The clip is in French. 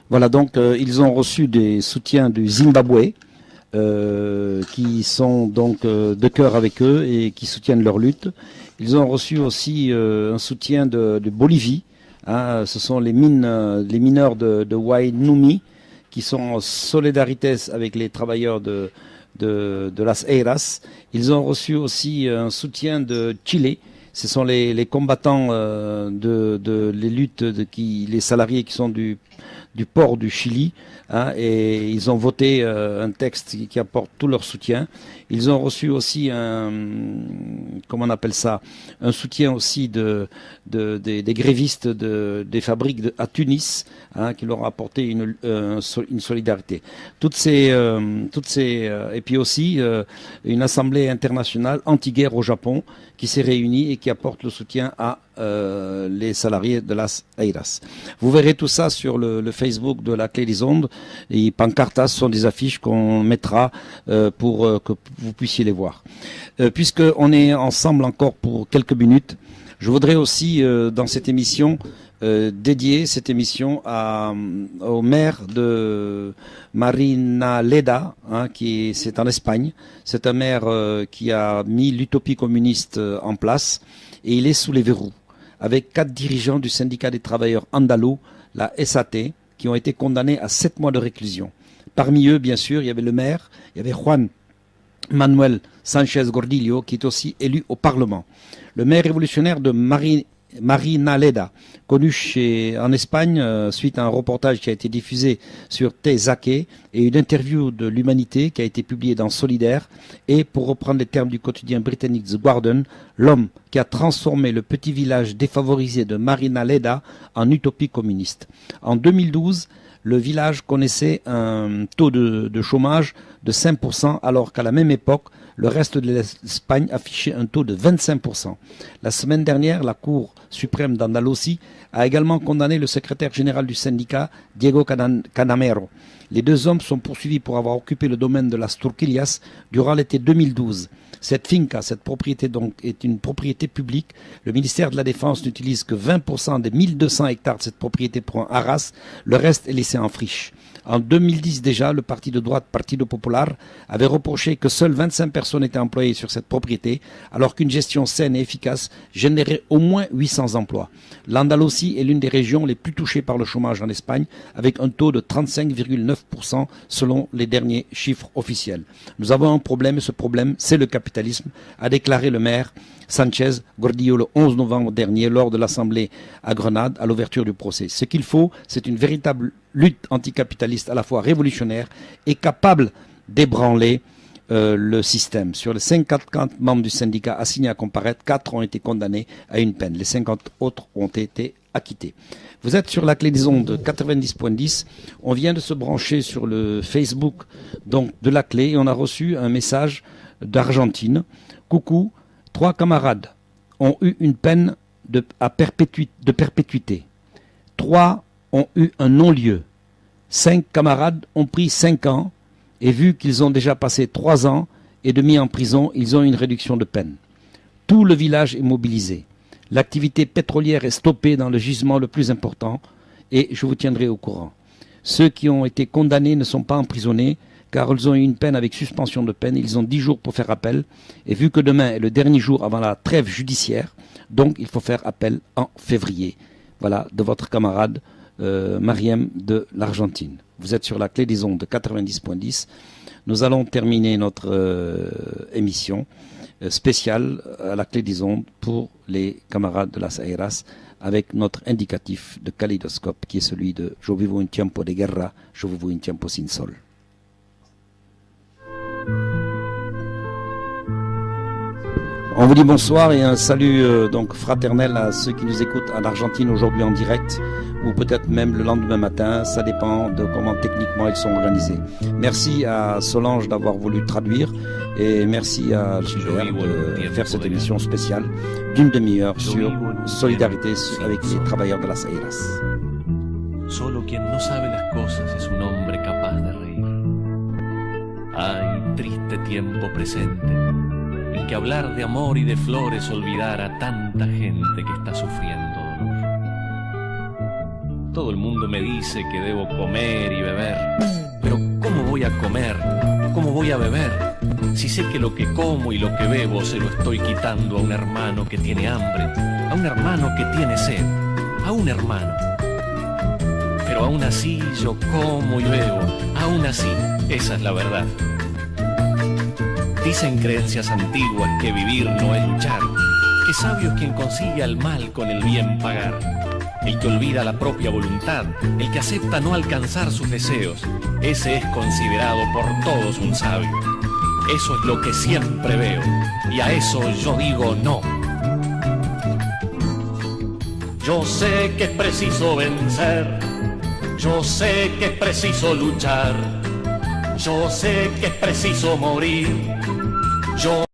Voilà, donc ils ont reçu des soutiens du Zimbabwe, qui sont donc de cœur avec eux et qui soutiennent leur lutte. Ils ont reçu aussi un soutien de Bolivie. Hein, ce sont les mineurs de Wainumi qui sont en solidarité avec les travailleurs de Las Heras. Ils ont reçu aussi un soutien de Chili. Ce sont les combattants les luttes les salariés qui sont du port du Chili, hein, et ils ont voté un texte qui apporte tout leur soutien. Ils ont reçu aussi comment on appelle ça, un soutien aussi des grévistes des fabriques à Tunis, hein, qui leur ont apporté une solidarité. Et puis aussi une assemblée internationale anti-guerre au Japon qui s'est réunie et qui apporte le soutien à les salariés de Las Heras. Vous verrez tout ça sur le Facebook de la Clé des Ondes. Et pancartas sont des affiches qu'on mettra pour que vous puissiez les voir. Puisqu'on est ensemble encore pour quelques minutes, je voudrais aussi dans cette émission dédier cette émission au maire de Marinaleda, hein, c'est en Espagne. C'est un maire qui a mis l'utopie communiste en place et il est sous les verrous, avec 4 dirigeants du syndicat des travailleurs andalous, la SAT, qui ont été condamnés à 7 mois de réclusion. Parmi eux, bien sûr, il y avait le maire, il y avait Juan Manuel Sánchez Gordillo, qui est aussi élu au Parlement. Le maire révolutionnaire de Marinaleda, connu en Espagne suite à un reportage qui a été diffusé sur Tezaque et une interview de l'Humanité qui a été publiée dans Solidaire, et pour reprendre les termes du quotidien britannique The Guardian, l'homme qui a transformé le petit village défavorisé de Marinaleda en utopie communiste. En 2012, le village connaissait un taux de chômage de 5%, alors qu'à la même époque, le reste de l'Espagne affichait un taux de 25%. La semaine dernière, la Cour suprême d'Andalousie a également condamné le secrétaire général du syndicat, Diego Canamero. Les 2 hommes sont poursuivis pour avoir occupé le domaine de Las Turquillas durant l'été 2012. Cette finca, cette propriété donc, est une propriété publique. Le ministère de la Défense n'utilise que 20% des 1200 hectares de cette propriété pour un haras. Le reste est laissé en friche. En 2010 déjà, le parti de droite Partido Popular avait reproché que seules 25 personnes étaient employées sur cette propriété, alors qu'une gestion saine et efficace générait au moins 800 emplois. L'Andalousie est l'une des régions les plus touchées par le chômage en Espagne, avec un taux de 35,9% selon les derniers chiffres officiels. Nous avons un problème et ce problème, c'est le capitalisme, a déclaré le maire Sánchez Gordillo le 11 novembre dernier lors de l'Assemblée à Grenade à l'ouverture du procès. Ce qu'il faut, c'est une véritable lutte anticapitaliste à la fois révolutionnaire et capable d'ébranler le système. Sur les 54 membres du syndicat assignés à comparaître, 4 ont été condamnés à une peine. Les 50 autres ont été acquittés. Vous êtes sur la Clé des Ondes 90.10. On vient de se brancher sur le Facebook donc, de la Clé et on a reçu un message d'Argentine. Coucou, 3 camarades ont eu une peine de perpétuité. 3 ont eu un non-lieu. 5 camarades ont pris 5 ans et vu qu'ils ont déjà passé 3 ans et demi en prison, ils ont une réduction de peine. Tout le village est mobilisé. L'activité pétrolière est stoppée dans le gisement le plus important et je vous tiendrai au courant. Ceux qui ont été condamnés ne sont pas emprisonnés car ils ont eu une peine avec suspension de peine. Ils ont 10 jours pour faire appel et vu que demain est le dernier jour avant la trêve judiciaire, donc il faut faire appel en février. Voilà, de votre camarade Mariem de l'Argentine. Vous êtes sur la Clé des Ondes 90.10. Nous allons terminer notre émission spéciale à la Clé des Ondes pour les camarades de Las Heras avec notre indicatif de kaléidoscope qui est celui de Je vivo un tiempo de guerra, je vivo un tiempo sin sol. On vous dit bonsoir et un salut donc fraternel à ceux qui nous écoutent en Argentine aujourd'hui en direct ou peut-être même le lendemain matin, ça dépend de comment techniquement ils sont organisés. Merci à Solange d'avoir voulu traduire et merci à Gilbert de faire cette émission spéciale d'une demi-heure sur solidarité avec les travailleurs de Las Heras. Solo quien no sabe las cosas es un hombre capaz de reír. Ay, triste tiempo presente. El que hablar de amor y de flores olvidar a tanta gente que está sufriendo dolor. Todo el mundo me dice que debo comer y beber. Pero ¿cómo voy a comer? ¿Cómo voy a beber? Si sé que lo que como y lo que bebo se lo estoy quitando a un hermano que tiene hambre, a un hermano que tiene sed, a un hermano. Pero aún así yo como y bebo, aún así, esa es la verdad. Dicen creencias antiguas que vivir no es luchar, que sabio es quien consigue al mal con el bien pagar. El que olvida la propia voluntad, el que acepta no alcanzar sus deseos, ese es considerado por todos un sabio. Eso es lo que siempre veo, y a eso yo digo no. Yo sé que es preciso vencer, yo sé que es preciso luchar, yo sé que es preciso morir, yo